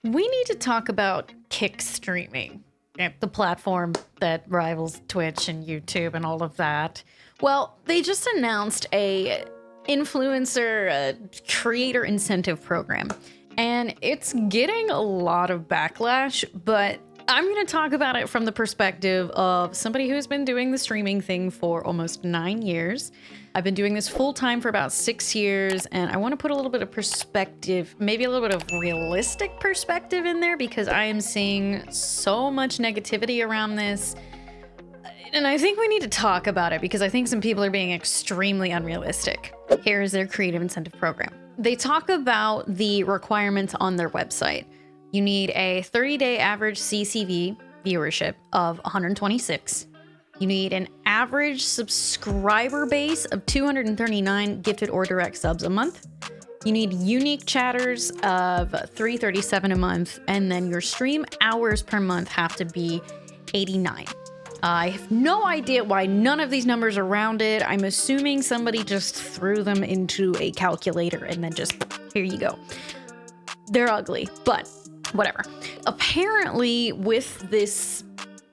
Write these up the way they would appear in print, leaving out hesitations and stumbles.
We need to talk about Kick streaming, the platform that rivals Twitch and YouTube and all of that. Well, they just announced a influencer creator incentive program, and it's getting a lot of backlash, but I'm going to talk about it from the perspective of somebody who's been doing the streaming thing for almost 9 years. I've been doing this full time for about 6 years, and I want to put a little bit of perspective, maybe a little bit of realistic perspective in there, because I am seeing so much negativity around this. And I think we need to talk about it because I think some people are being extremely unrealistic. Here is their creative incentive program. They talk about the requirements on their website. You need a 30-day average CCV viewership of 126. You need an average subscriber base of 239 gifted or direct subs a month. You need unique chatters of 337 a month, and then your stream hours per month have to be 89. I have no idea why none of these numbers are rounded. I'm assuming somebody just threw them into a calculator and then just, here you go. They're ugly, but whatever. Apparently, with this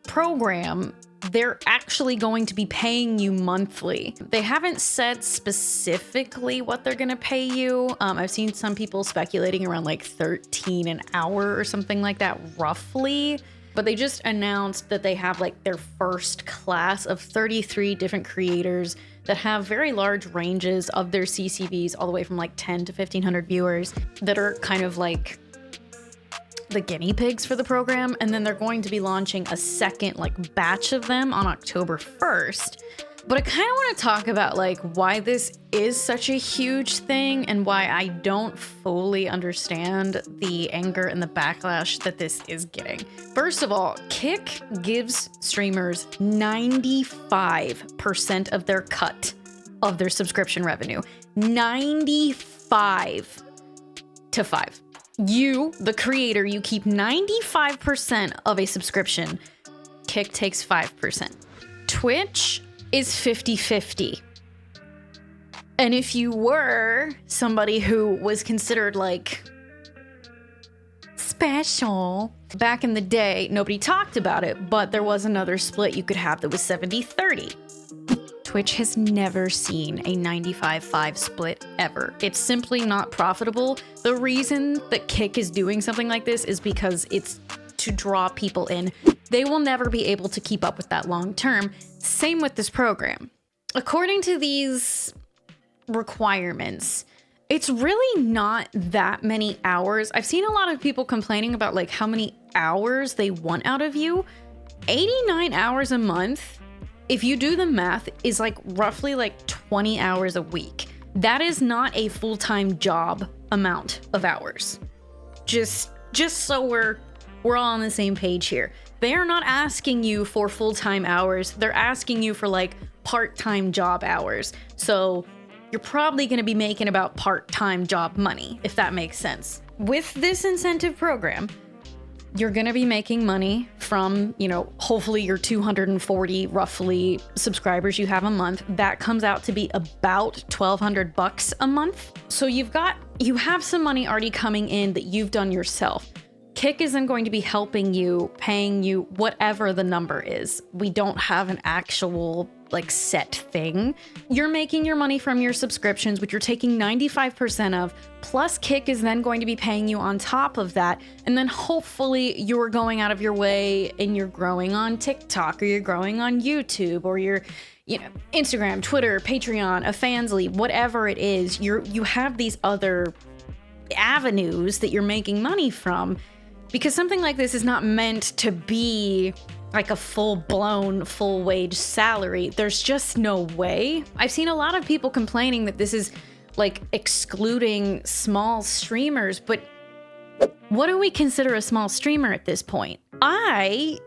program, they're actually going to be paying you monthly. They haven't said specifically what they're going to pay you. I've seen some people speculating around like 13 an hour or something like that, roughly. But they just announced that they have like their first class of 33 different creators that have very large ranges of their CCVs, all the way from like 10 to 1,500 viewers, that are kind of like the guinea pigs for the program. And then they're going to be launching a second like batch of them on October 1st. But I kind of want to talk about like why this is such a huge thing and why I don't fully understand the anger and the backlash that this is getting. First of all, Kick gives streamers 95% of their cut of their subscription revenue. 95 to 5. You, the creator, you keep 95% of a subscription. Kick takes 5%. Twitch is 50-50. And if you were somebody who was considered like special back in the day, nobody talked about it, but there was another split you could have that was 70-30. Twitch has never seen a 95-5 split ever. It's simply not profitable. The reason that Kick is doing something like this is because it's to draw people in. They will never be able to keep up with that long term. Same with this program. According to these requirements, it's really not that many hours. I've seen a lot of people complaining about like how many hours they want out of you. 89 hours a month, if you do the math, is like roughly like 20 hours a week. That is not a full-time job amount of hours. Just so we're all on the same page here. They are not asking you for full-time hours. They're asking you for like part-time job hours. So you're probably going to be making about part-time job money, if that makes sense. With this incentive program, you're going to be making money from, hopefully your 240 roughly subscribers you have a month. That comes out to be about $1,200 a month. So you have some money already coming in that you've done yourself. Kick isn't going to be helping you, paying you whatever the number is. We don't have an actual like set thing. You're making your money from your subscriptions, which you're taking 95% of, plus Kick is then going to be paying you on top of that. And then hopefully you're going out of your way and you're growing on TikTok, or you're growing on YouTube, or you're Instagram, Twitter, Patreon, a Fansly, whatever it is. You have these other avenues that you're making money from, because something like this is not meant to be like a full-blown, full-wage salary. There's just no way. I've seen a lot of people complaining that this is like excluding small streamers, but what do we consider a small streamer at this point? I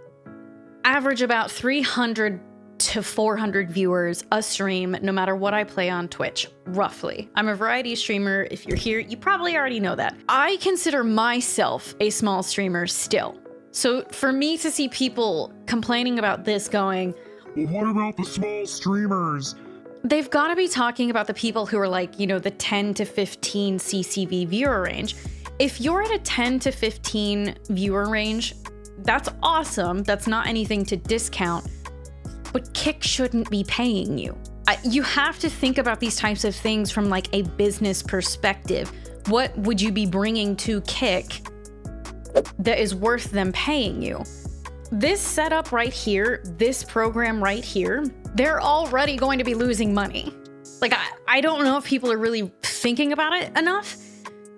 average about 300 to 400 viewers a stream, no matter what I play on Twitch, roughly. I'm a variety streamer. If you're here, you probably already know that. I consider myself a small streamer still. So for me to see people complaining about this going, well, what about the small streamers? They've got to be talking about the people who are like, the 10 to 15 CCV viewer range. If you're at a 10 to 15 viewer range, that's awesome. That's not anything to discount, but Kick shouldn't be paying you. You have to think about these types of things from like a business perspective. What would you be bringing to Kick that is worth them paying you? This setup right here, this program right here, they're already going to be losing money. Like, I don't know if people are really thinking about it enough.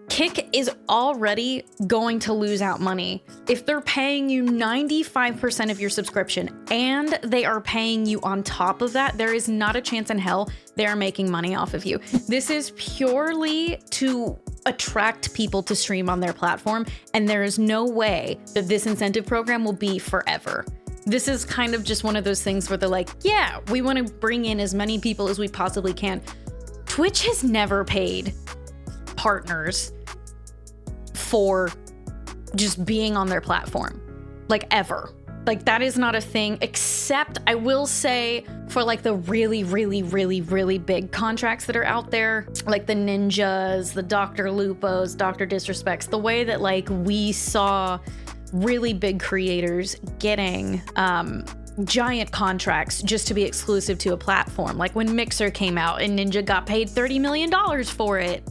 Kick is already going to lose out money. If they're paying you 95% of your subscription and they are paying you on top of that, there is not a chance in hell they are making money off of you. This is purely to attract people to stream on their platform, and there is no way that this incentive program will be forever. This is kind of just one of those things where they're like, yeah, we want to bring in as many people as we possibly can. Twitch has never paid partners for just being on their platform, like ever. Like that is not a thing, except I will say for like the really, really, really, really big contracts that are out there, like the Ninjas, the Dr. Lupos, Dr. Disrespects, the way that like we saw really big creators getting giant contracts just to be exclusive to a platform. Like when Mixer came out and Ninja got paid $30 million for it.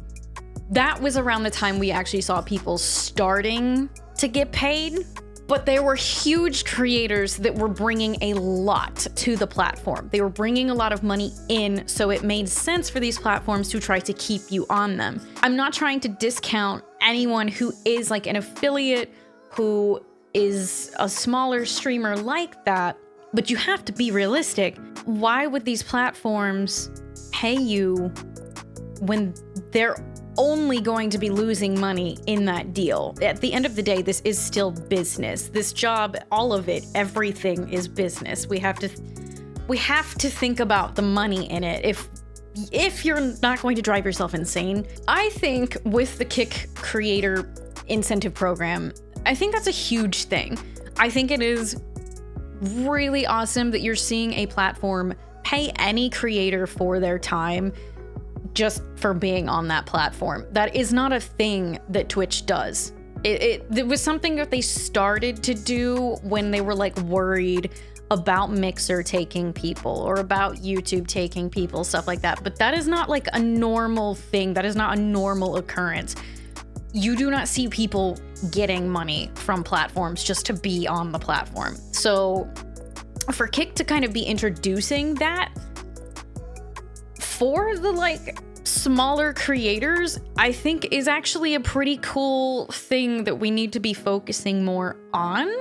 That was around the time we actually saw people starting to get paid, but there were huge creators that were bringing a lot to the platform. They were bringing a lot of money in, so it made sense for these platforms to try to keep you on them. I'm not trying to discount anyone who is like an affiliate, who is a smaller streamer like that, but you have to be realistic. Why would these platforms pay you when they're only going to be losing money in that deal? At the end of the day, this is still business. This job, all of it, everything is business. We have to think about the money in it. If you're not going to drive yourself insane, I think with the Kick creator incentive program, I think that's a huge thing. I think it is really awesome that you're seeing a platform pay any creator for their time just for being on that platform. That is not a thing that Twitch does. It was something that they started to do when they were like worried about Mixer taking people or about YouTube taking people, stuff like that. But that is not like a normal thing. That is not a normal occurrence. You do not see people getting money from platforms just to be on the platform. So for Kick to kind of be introducing that for the like smaller creators, I think is actually a pretty cool thing that we need to be focusing more on.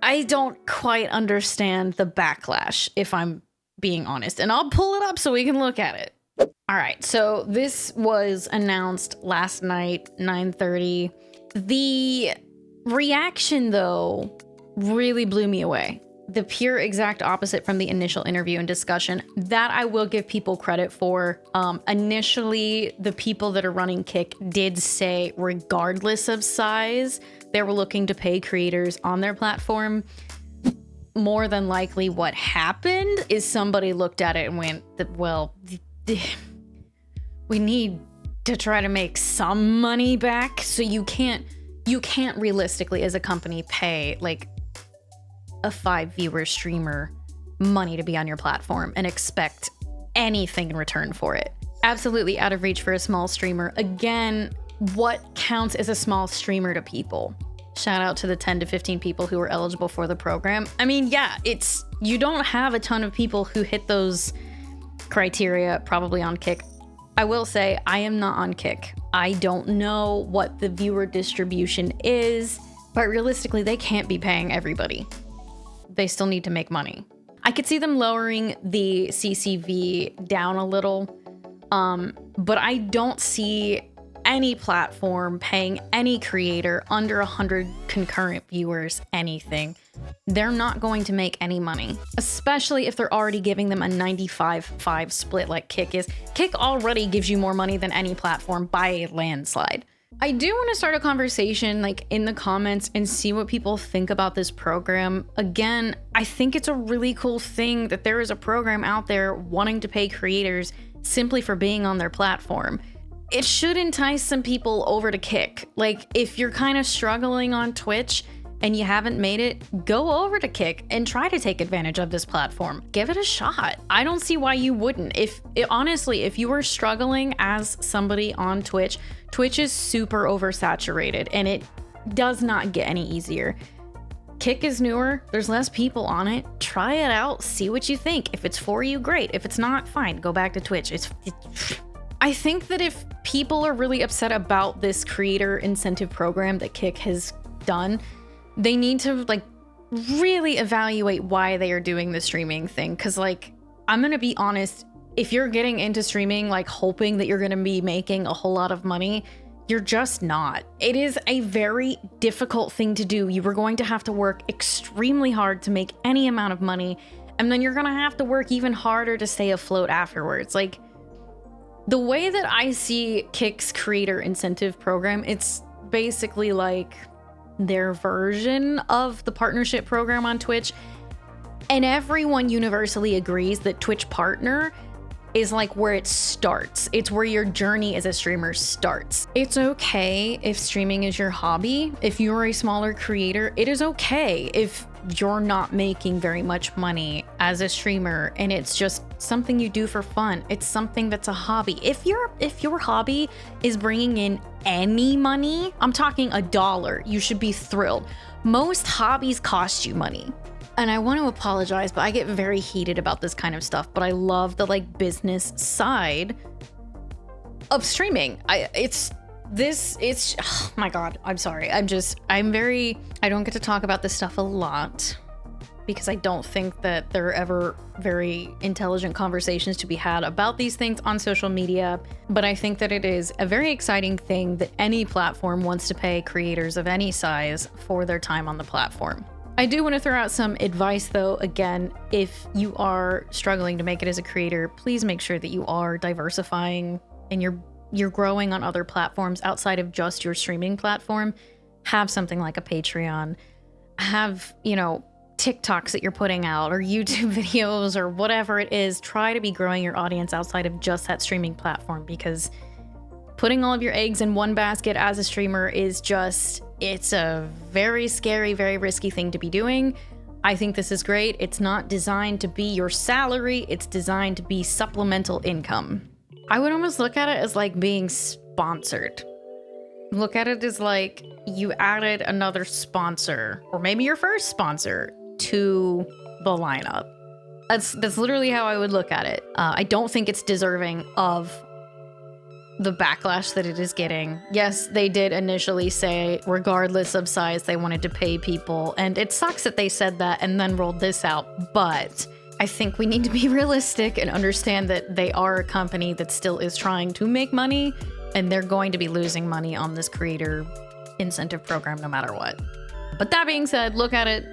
I don't quite understand the backlash, if I'm being honest, and I'll pull it up so we can look at it. All right, so this was announced last night, 9:30. The reaction, though, really blew me away. The pure exact opposite from the initial interview and discussion. That I will give people credit for. Initially, the people that are running Kick did say, regardless of size, they were looking to pay creators on their platform. More than likely what happened is somebody looked at it and went, well, we need to try to make some money back. So you can't realistically as a company pay like a 5-viewer streamer money to be on your platform and expect anything in return for it. Absolutely out of reach for a small streamer. Again, what counts as a small streamer to people? Shout out to the 10 to 15 people who are eligible for the program. I mean, yeah, you don't have a ton of people who hit those criteria probably on Kick. I will say I am not on Kick. I don't know what the viewer distribution is, but realistically, they can't be paying everybody. They still need to make money. I could see them lowering the CCV down a little, but I don't see any platform paying any creator under 100 concurrent viewers anything. They're not going to make any money, especially if they're already giving them a 95-5 split like Kick is. Kick already gives you more money than any platform by a landslide. I do want to start a conversation like in the comments and see what people think about this program. Again, I think it's a really cool thing that there is a program out there wanting to pay creators simply for being on their platform. it should entice some people over to Kick. Like, if you're kind of struggling on Twitch and you haven't made it, go over to Kick and try to take advantage of this platform. Give it a shot. I don't see why you wouldn't. Honestly, if you are struggling as somebody on Twitch, Twitch is super oversaturated and it does not get any easier. Kick is newer, there's less people on it. Try it out, see what you think. If it's for you, great. If it's not, fine, go back to Twitch. I think that if people are really upset about this creator incentive program that Kick has done, they need to like really evaluate why they are doing the streaming thing. Cause like, I'm gonna be honest, if you're getting into streaming, like hoping that you're gonna be making a whole lot of money, you're just not. It is a very difficult thing to do. You are going to have to work extremely hard to make any amount of money. And then you're gonna have to work even harder to stay afloat afterwards. Like, the way that I see Kick's creator incentive program, it's basically like their version of the partnership program on Twitch. And everyone universally agrees that Twitch Partner is like where it starts. It's where your journey as a streamer starts. It's okay if streaming is your hobby. If you're a smaller creator, it is okay if you're not making very much money as a streamer and it's just something you do for fun. It's something that's a hobby. If your hobby is bringing in any money, I'm talking $1, you should be thrilled. Most hobbies cost you money. And I want to apologize, but I get very heated about this kind of stuff, but I love the like business side of streaming. Oh my God, I'm sorry. I don't get to talk about this stuff a lot because I don't think that there are ever very intelligent conversations to be had about these things on social media. But I think that it is a very exciting thing that any platform wants to pay creators of any size for their time on the platform. I do want to throw out some advice though. Again, if you are struggling to make it as a creator, please make sure that you are diversifying and you're growing on other platforms outside of just your streaming platform. Have something like a Patreon, have, TikToks that you're putting out or YouTube videos or whatever it is. Try to be growing your audience outside of just that streaming platform, because putting all of your eggs in one basket as a streamer is it's a very scary, very risky thing to be doing. I think this is great. It's not designed to be your salary. It's designed to be supplemental income. I would almost look at it as like being sponsored. Look at it as like you added another sponsor, or maybe your first sponsor, to the lineup. That's literally how I would look at it. I don't think it's deserving of the backlash that it is getting. Yes, they did initially say, regardless of size, they wanted to pay people, and it sucks that they said that and then rolled this out, but I think we need to be realistic and understand that they are a company that still is trying to make money, and they're going to be losing money on this creator incentive program no matter what. But that being said, look at it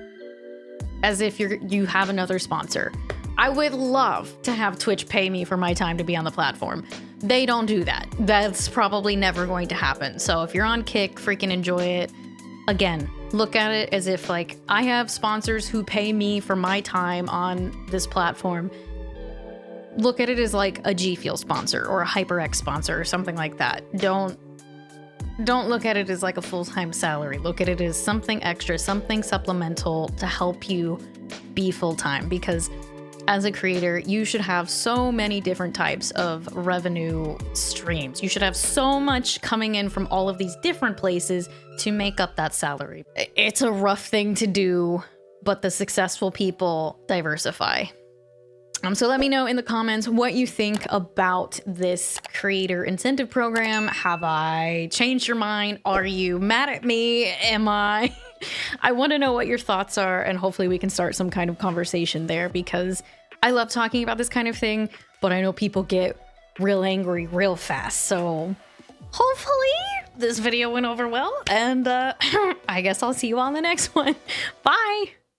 as if you have another sponsor. I would love to have Twitch pay me for my time to be on the platform. They don't do that. That's probably never going to happen. So if you're on Kick, freaking enjoy it. Again, look at it as if like I have sponsors who pay me for my time on this platform. Look at it as like a G Fuel sponsor or a HyperX sponsor or something like that. Don't look at it as like a full-time salary. Look at it as something extra, something supplemental to help you be full-time, because as a creator, you should have so many different types of revenue streams. You should have so much coming in from all of these different places to make up that salary. It's a rough thing to do, but the successful people diversify. So let me know in the comments what you think about this creator incentive program. Have I changed your mind? Are you mad at me? Am I? I want to know what your thoughts are, and hopefully we can start some kind of conversation there, because I love talking about this kind of thing, but I know people get real angry real fast. So hopefully this video went over well, and I guess I'll see you on the next one. Bye.